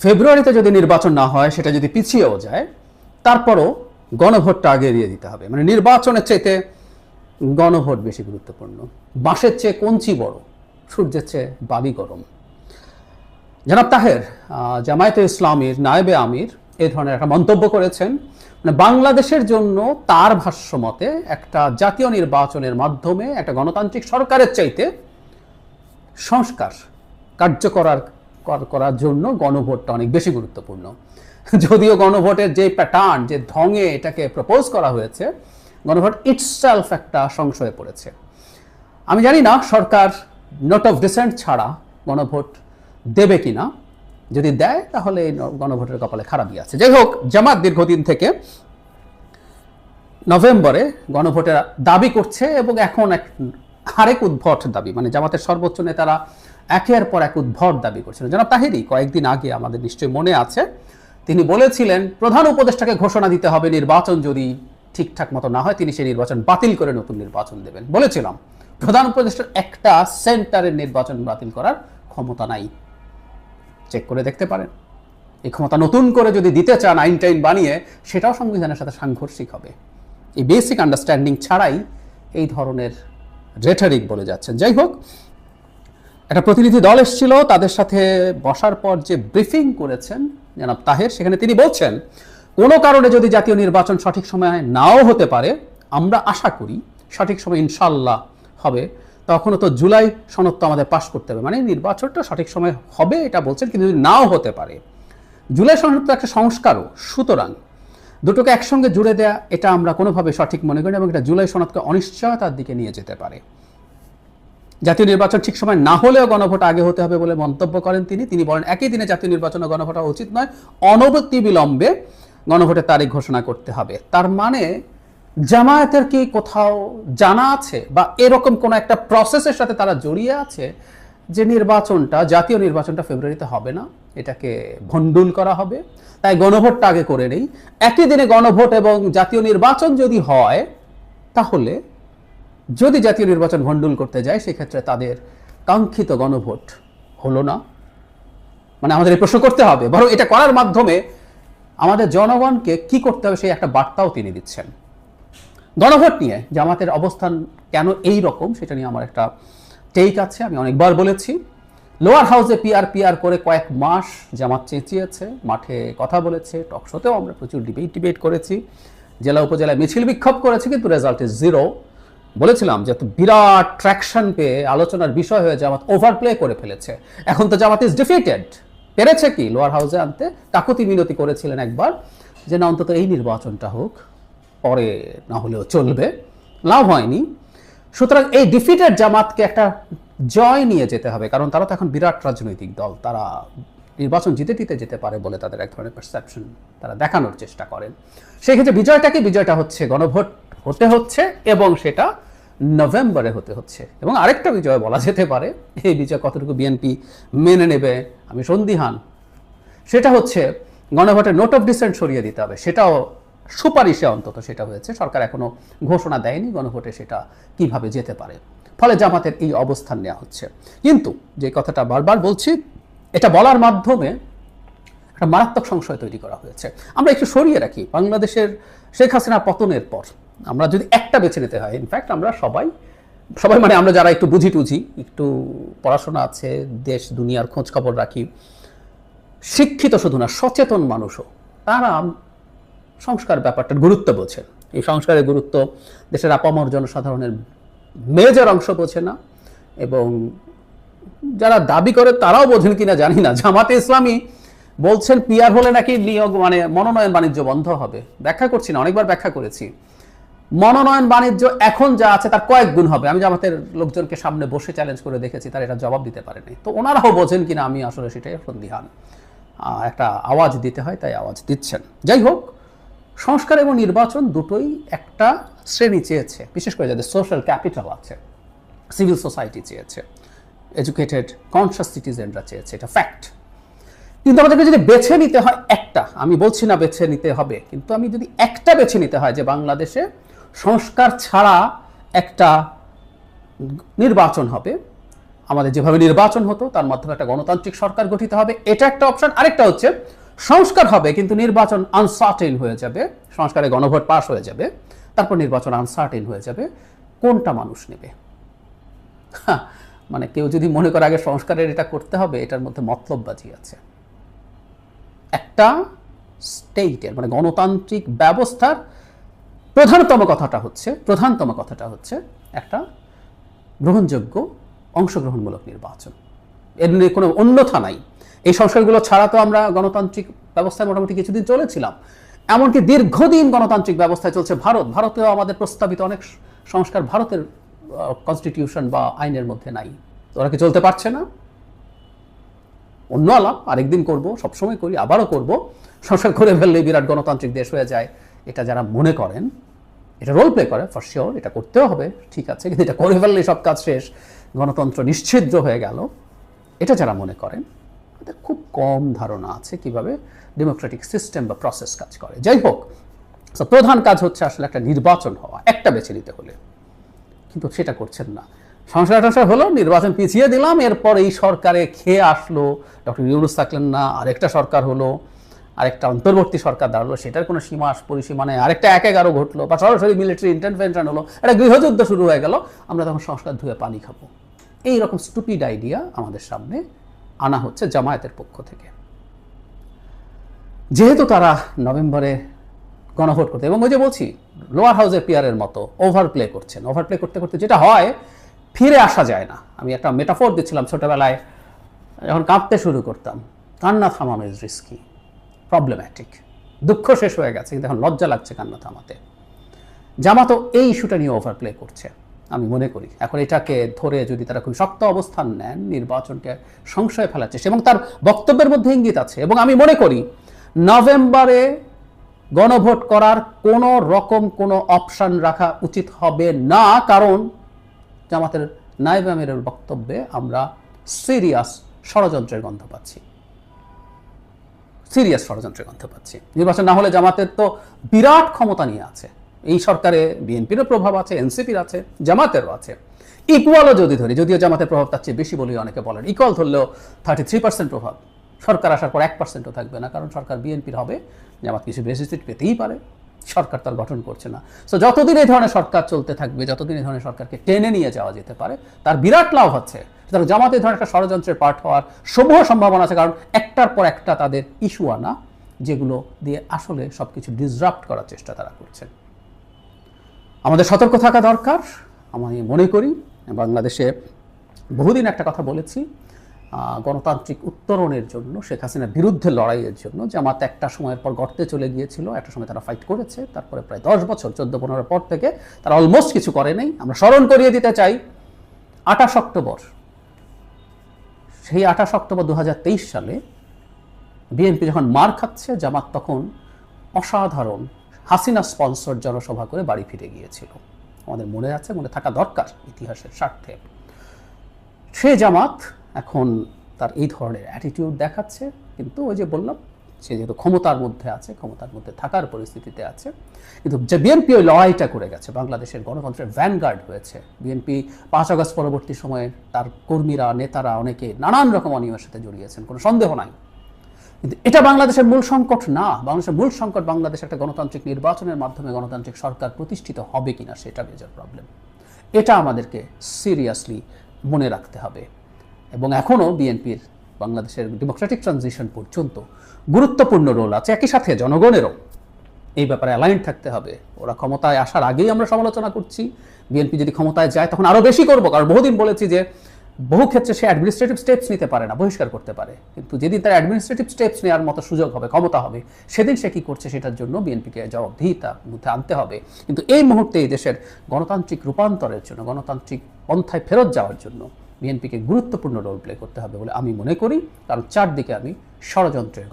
ফেব্রুয়ারিতে যদি নির্বাচন না হয়, সেটা যদি পিছিয়েও যায়, তারপরও গণভোটটা আগে দিয়ে দিতে হবে। মানে নির্বাচনের চাইতে গণভোট বেশি গুরুত্বপূর্ণ। বাঁশের চেয়ে কঞ্চি বড়, সূর্যের চেয়ে বালি গরম। জনাব তাহের জামায়াতে ইসলামীর নায়েবে আমির এই ধরনের একটা মন্তব্য করেছেন। মানে বাংলাদেশের জন্য তার ভাষ্যমতে একটা জাতীয় নির্বাচনের মাধ্যমে একটা গণতান্ত্রিক সরকারের চাইতে সংস্কার করার জন্য গণভোটটা অনেক বেশি গুরুত্বপূর্ণ। যদিও গণভোটের যে প্যাটার্ন, যে ঢঙে এটাকে প্রপোজ করা হয়েছে, গণভোট ইটসেলফ একটা সংশয়ে পড়েছে। আমি জানি না সরকার নোট অফ ডিসেন্ট ছাড়া গণভোট দেবে কিনা। যদি দেয় তাহলে গণভোটের কপালে খারাপই আছে। যাই হোক, জামাত দীর্ঘদিন থেকে নভেম্বরে গণভোটের দাবি করছে এবং এখন আরেক উদ্ভট দাবি, মানে জামাতের সর্বোচ্চ নেতারা একের পর এক উদ্ভট দাবি করছিলেন। জনাব তাহেরি কয়েকদিন আগে, আমাদের নিশ্চয়ই মনে আছে, তিনি বলেছিলেন প্রধান উপদেষ্টাকে ঘোষণা দিতে হবে নির্বাচন যদি ঠিকঠাক মতো না হয় তিনি সেই নির্বাচন বাতিল করে নতুন নির্বাচন দেবেন। বলেছিলাম প্রধান উপদেষ্টার একটা সেন্টারের নির্বাচন বাতিল করার ক্ষমতা নাই, চেক করে দেখতে পারেন। এই ক্ষমতা নতুন করে যদি দিতে চান আইন টাইন বানিয়ে, সেটাও সংবিধানের সাথে সাংঘর্ষিক হবে। এই বেসিক আন্ডারস্ট্যান্ডিং ছাড়াই এই ধরনের রেটরিক বলে যাচ্ছেন। যাই হোক, একটা প্রতিনিধি দল এসেছিল, তাদের সাথে বসার পর যে ব্রিফিং করেছেন জনাব তাহের, সেখানে তিনি বলছেন কোনো কারণে যদি জাতীয় নির্বাচন সঠিক সময়ে নাও হতে পারে, আমরা আশা করি সঠিক সময় ইনশাল্লাহ হবে। তখনও তো জুলাই সনদ তো আমাদের পাশ করতে হবে, মানে নির্বাচনটা সঠিক সময় হবে এটা বলছেন, কিন্তু যদি নাও হতে পারে। জুলাই সনদ তো একটা সংস্কারও, সুতরাং দুটোকে একসঙ্গে জুড়ে দেয়া এটা আমরা কোনোভাবে সঠিক মনে করি, এবং এটা জুলাই সনদকে অনিশ্চয়তার দিকে নিয়ে যেতে পারে। জাতীয় নির্বাচন ঠিক সময় না হলেও গণভোট আগে হতে হবে বলে মন্তব্য করেন তিনি বলেন একই দিনে জাতীয় নির্বাচন ও গণভোট হওয়া উচিত নয়, অনবরত বিলম্বে গণভোটের তারিখ ঘোষণা করতে হবে। তার মানে জামায়াতের কি কোথাও জানা আছে বা এরকম কোনো একটা প্রসেসের সাথে তারা জড়িয়ে আছে যে নির্বাচনটা, জাতীয় নির্বাচনটা ফেব্রুয়ারিতে হবে না, এটাকে ভণ্ডুল করা হবে, তাই গণভোটটা আগে করে নেই। একই দিনে গণভোট এবং জাতীয় নির্বাচন যদি হয়, তাহলে যদি জাতীয় নির্বাচন ভণ্ডুল করতে যায়, সেক্ষেত্রে তাদের কাঙ্ক্ষিত গণভোট হলো না। মানে আমাদের এই প্রশ্ন করতে হবে, বরং এটা করার মাধ্যমে আমাদের জনগণকে কি করতে হবে সেই একটা বার্তাও তিনি দিচ্ছেন। গণভোট নিয়ে জামাতের অবস্থান কেন এই রকম, সেটা নিয়ে আমার একটা টেক আছে। আমি অনেকবার বলেছি, লোয়ার হাউসে পিআর করে কয়েক মাস জামাত চেঁচিয়েছে, মাঠে কথা বলেছে, টকশোতেও আমরা প্রচুর ডিবেট করেছি, জেলা উপজেলায় মিছিল বিক্ষোভ করেছি, কিন্তু রেজাল্ট ইজ জিরো। বলেছিলাম যে বিরাট ট্র্যাকশন পেয়ে আলোচনার বিষয় হয়ে জামাত ওভারপ্লে করে ফেলেছে। এখন তো জামাত ইজ ডিফিটেড। পেরেছে কি লোয়ার হাউসে আনতে? কাকুতি মিনতি করেছিলেন একবার যে না, অন্তত এই নির্বাচনটা হোক, পরে না হলেও চলবে, লাভ হয়নি। সুতরাং এই ডিফিটেড জামাতকে একটা জয় নিয়ে যেতে হবে, কারণ তারা তো এখন বিরাট রাজনৈতিক দল, তারা নির্বাচন জিতে যেতে পারে বলে তাদের এক ধরনের পারসেপশন তারা দেখানোর চেষ্টা করেন। সেই ক্ষেত্রে বিজয়টা হচ্ছে গণভোট হতে হচ্ছে, এবং সেটা নভেম্বরে হতে হচ্ছে। এবং আরেকটা বিজয় বলা যেতে পারে, এই বিজয় কতটুকু বিএনপি মেনে নেবে আমি সন্দিহান। সেটা হচ্ছে গণভোটের নোট অফ ডিসেন্ট সরিয়ে দিতে হবে। সেটাও সুপারিশে অন্তত সেটা হয়েছে, সরকার এখনো ঘোষণা দেয়নি গণভোটে সেটা কিভাবে যেতে পারে। ফলে জামাতের এই অবস্থান নেওয়া হচ্ছে। কিন্তু যে কথাটা বারবার বলছি, এটা বলার মাধ্যমে একটা মারাত্মক সংশয় তৈরি করা হয়েছে। আমরা একটু সরিয়ে রাখি, বাংলাদেশের শেখ হাসিনা পতনের পর আমরা যদি একটা বেছে নিতে হয়, ইনফ্যাক্ট আমরা সবাই মানে আমরা যারা একটু বুঝি, একটু পড়াশোনা আছে, দেশ দুনিয়ার খোঁজ খবর রাখি, শিক্ষিত শুধু না সচেতন মানুষও, তারা সংস্কার ব্যাপারটার গুরুত্ব বোঝেন। এই সংস্কারের গুরুত্ব দেশের আপামর জনসাধারণের মেজর অংশ বোঝে না, এবং যারা দাবি করে তারাও বোঝেন কিনা জানি না। জামাতে ইসলামী বলছেন পিআর হলে নাকি নিয়োগ মানে মনোনয়ন বাণিজ্য বন্ধ হবে। ব্যাখ্যা করছি না, অনেকবার ব্যাখ্যা করেছি। মনোনয়ন বাণিজ্য এখন যা আছে তার কয়েক গুণ হবে। আমি জামাতের লোকজনকে সামনে বসে চ্যালেঞ্জ করে দেখেছি, তারা এটা জবাব দিতে পারেনি। তো ওনারাও বোঝেন কিনা আমি আসলে সেটাই সন্দিহান। একটা আওয়াজ দিতে হয়, তাই আওয়াজ দিচ্ছেন। যাই হোক, সংস্কার এবং নির্বাচন দুটোই একটা শ্রেণী চেয়েছে, বিশেষ করে যাদের সোশ্যাল ক্যাপিটাল আছে, সিভিল সোসাইটি চেয়েছে, এডুকেটেড কনসাস সিটিজেনরা চেয়েছে, এটা ফ্যাক্ট। কিন্তু আমাদেরকে যদি বেছে নিতে হয় একটা, আমি বলছি না বেছে নিতে হবে, কিন্তু আমি যদি একটা বেছে নিতে হয় যে বাংলাদেশে সংস্কার ছাড়া একটা নির্বাচন হবে, আমাদের যেভাবে নির্বাচন হতো তার মাধ্যমে একটা গণতান্ত্রিক সরকার গঠিত হবে, এটা একটা অপশন। আরেকটা হচ্ছে সংস্কার হবে কিন্তু নির্বাচন আনসার্টেন হয়ে যাবে, সংস্কারে গণভোট পাস হয়ে যাবে, তারপর নির্বাচন আনসার্টেন হয়ে যাবে। কোনটা মানুষ নেবে? মানে কেউ যদি মনে করে আগে সংস্কারের এটা করতে হবে, এটার মধ্যে মতলববাজি আছে। একটা স্টেটের মানে গণতান্ত্রিক ব্যবস্থার প্রধানতম কথাটা হচ্ছে একটা গ্রহণযোগ্য অংশগ্রহণমূলক নির্বাচন। এর নিয়ে কোনো অন্যথা নাই। এই সংস্কারগুলো ছাড়া তো আমরা গণতান্ত্রিক ব্যবস্থায় মোটামুটি কিছুদিন চলেছিলাম, এমনকি দীর্ঘদিন গণতান্ত্রিক ব্যবস্থায় চলছে ভারতেও আমাদের প্রস্তাবিত অনেক সংস্কার ভারতের কনস্টিটিউশন বা আইনের মধ্যে নাই। ওরা কি চলতে পারছে না? অন্য আলাপ আরেকদিন করব, সবসময় করি, আবারও করব। সংস্কার করে ফেললে বিরাট গণতান্ত্রিক দেশ হয়ে যায়, এটা যারা মনে করেন, এটা রোল প্লে করে ফর শিওর, এটা করতেও হবে, ঠিক আছে, কিন্তু এটা করে ফেললে সব কাজ শেষ, গণতন্ত্র নিশ্চিদ্র হয়ে গেল, এটা যারা মনে করেন তাদের খুব কম ধারণা আছে কিভাবে ডেমোক্রেটিক সিস্টেম বা প্রসেস কাজ করে। যাই হোক, প্রধান কাজ হচ্ছে আসলে একটা নির্বাচন হওয়া, একটা বেছে নিতে হলে, কিন্তু সেটা করছেন না। সংস্কার হলো, নির্বাচন পিছিয়ে দিলাম, এরপর এই সরকারে খেয়ে আসলো, ডক্টর ইউনূস থাকলেন না, আরেকটা সরকার হলো, আরেকটা অন্তর্বর্তী সরকার দাঁড়ালো, সেটার কোনো সীমা পরিসীমা নেই, আরেকটা ১/১১ ঘটলো, বা সরাসরি মিলিটারি ইন্টারভেনশন হলো, একটা গৃহযুদ্ধ শুরু হয়ে গেল, আমরা তখন সংস্কার ধুয়ে পানি খাবো। এইরকম স্টুপিড আইডিয়া আমাদের সামনে আনা হচ্ছে জামায়াতের পক্ষ থেকে। যেহেতু তারা নভেম্বরে গণভোট করতে, এবং ওই যে বলছি লোয়ার হাউসের পিয়ারের মতো ওভারপ্লে করছেন, ওভারপ্লে করতে করতে যেটা হয়, ফিরে আসা যায় না। আমি একটা মেটাফোর দিচ্ছিলাম, ছোটবেলায় যখন কাঁদতে শুরু করতাম, কান্না থামানো ইজ রিস্কি, প্রবলেম্যাটিক। দুঃখ শেষ হয়ে গেছে কিন্তু এখন লজ্জা লাগছে কান্না থামাতে। জামাতও এই ইস্যুটা নিয়ে ওভারপ্লে করছে আমি মনে করি। এখন এটাকে ধরে যদি তারা খুব শক্ত অবস্থান নেন, নির্বাচনকে সংশয়ে ফেলার চেষ্টা, এবং তার বক্তব্যের মধ্যে ইঙ্গিত আছে, এবং আমি মনে করি নভেম্বরে গণভোট করার কোনো রকম কোনো অপশন রাখা উচিত হবে না, কারণ জামাতের নায়েবে আমিরের বক্তব্যে আমরা সিরিয়াস ষড়যন্ত্রের গন্ধ পাচ্ছি, নির্বাচন না হলে জামাতের তো বিরাট ক্ষমতা নিয়ে আছে, এই সরকারে বিএনপিরও প্রভাব আছে, এনসিপির আছে, জামাতেরও আছে। ইকুয়ালও যদি ধরি, যদিও জামাতের প্রভাব তার চেয়ে বেশি বলেই অনেকে বলেন, ইকুয়াল ধরলেও 33% প্রভাব, সরকার আসার পর 1%ও থাকবে না, কারণ সরকার বিএনপির হবে, জামাত কিছু বেশি সিট পেতেই পারে, সরকার তার গঠন করছে না। সো যতদিন এই ধরনের সরকার চলতে থাকবে, যতদিন এই ধরনের সরকারকে টেনে নিয়ে যাওয়া যেতে পারে, তার বিরাট লাভ হচ্ছে। সুতরাং জামাত এই ধরনের একটা ষড়যন্ত্রের পার্ট হওয়ার সমূহ সম্ভাবনা আছে, কারণ একটার পর একটা তাদের ইস্যু আনা, যেগুলো দিয়ে আসলে সব কিছু ডিসরাপ্ট করার চেষ্টা তারা করছেন। আমাদের সতর্ক থাকা দরকার। আমি মনে করি বাংলাদেশে বহুদিন একটা কথা বলেছি, গণতান্ত্রিক উত্তরণের জন্য, শেখ হাসিনার বিরুদ্ধে লড়াইয়ের জন্য জামাত একটা সময়ের পর গর্তে চলে গিয়েছিল, একটা সময় তারা ফাইট করেছে, তারপরে প্রায় 10 বছর 14-15 পর থেকে তারা অলমোস্ট কিছু করে নেই। আমরা স্মরণ করিয়ে দিতে চাই 28 অক্টোবর, সেই 28 অক্টোবর 2023 সালে বিএনপি যখন মার খাচ্ছে, জামাত তখন অসাধারণ হাসিনা স্পন্সর জনসভা করে বাড়ি ফিরে গিয়েছিল। আমাদের মনে আছে, মনে থাকা দরকার ইতিহাসের স্বার্থে। সে জামাত এখন তার এই ধরনের অ্যাটিটিউড দেখাচ্ছে, কিন্তু ওই যে বললাম, সে যেহেতু ক্ষমতার মধ্যে আছে, ক্ষমতার মধ্যে থাকার পরিস্থিতিতে আছে, কিন্তু যে বিএনপি ওই লড়াইটা করে গেছে, বাংলাদেশের গণতন্ত্রের ভ্যানগার্ড হয়েছে বিএনপি। 5 আগস্ট পরবর্তী সময়ে তার কর্মীরা, নেতারা অনেকে নানান রকম অনিয়মের সাথে জড়িয়েছেন, কোনো সন্দেহ নাই, কিন্তু এটা বাংলাদেশের মূল সংকট না। বাংলাদেশের মূল সংকট বাংলাদেশ একটা গণতান্ত্রিক নির্বাচনের মাধ্যমে গণতান্ত্রিক সরকার প্রতিষ্ঠিত হবে কিনা, সেটা মেজর প্রবলেম। এটা আমাদেরকে সিরিয়াসলি মনে রাখতে হবে। এবং এখনও বিএনপির বাংলাদেশের ডেমোক্রেটিক ট্রানজিশন পর্যন্ত গুরুত্বপূর্ণ রোল আছে, একই সাথে জনগণেরও এই ব্যাপারে অ্যালাইন থাকতে হবে। ওরা ক্ষমতায় আসার আগেই আমরা সমালোচনা করছি, বিএনপি যদি ক্ষমতায় যায় তখন আরও বেশি করবো, কারণ বহুদিন বলেছি যে বহু ক্ষেত্রে সে অ্যাডমিনিস্ট্রেটিভ স্টেপস নিতে পারে না, বহিষ্কার করতে পারে, কিন্তু যেদিন তার অ্যাডমিনিস্ট্রেটিভ স্টেপস নেওয়ার মতো সুযোগ হবে, ক্ষমতা হবে, সেদিন সে কী করছে সেটার জন্য বিএনপিকে জবাবদিহিতার মধ্যে আনতে হবে। কিন্তু এই মুহূর্তে এই দেশের গণতান্ত্রিক রূপান্তরের জন্য, গণতান্ত্রিক পন্থায় ফেরত যাওয়ার জন্য বিএনপিকে গুরুত্বপূর্ণ রোল প্লে করতে হবে বলে আমি মনে করি, কারণ চারদিকে আমি ষড়যন্ত্রের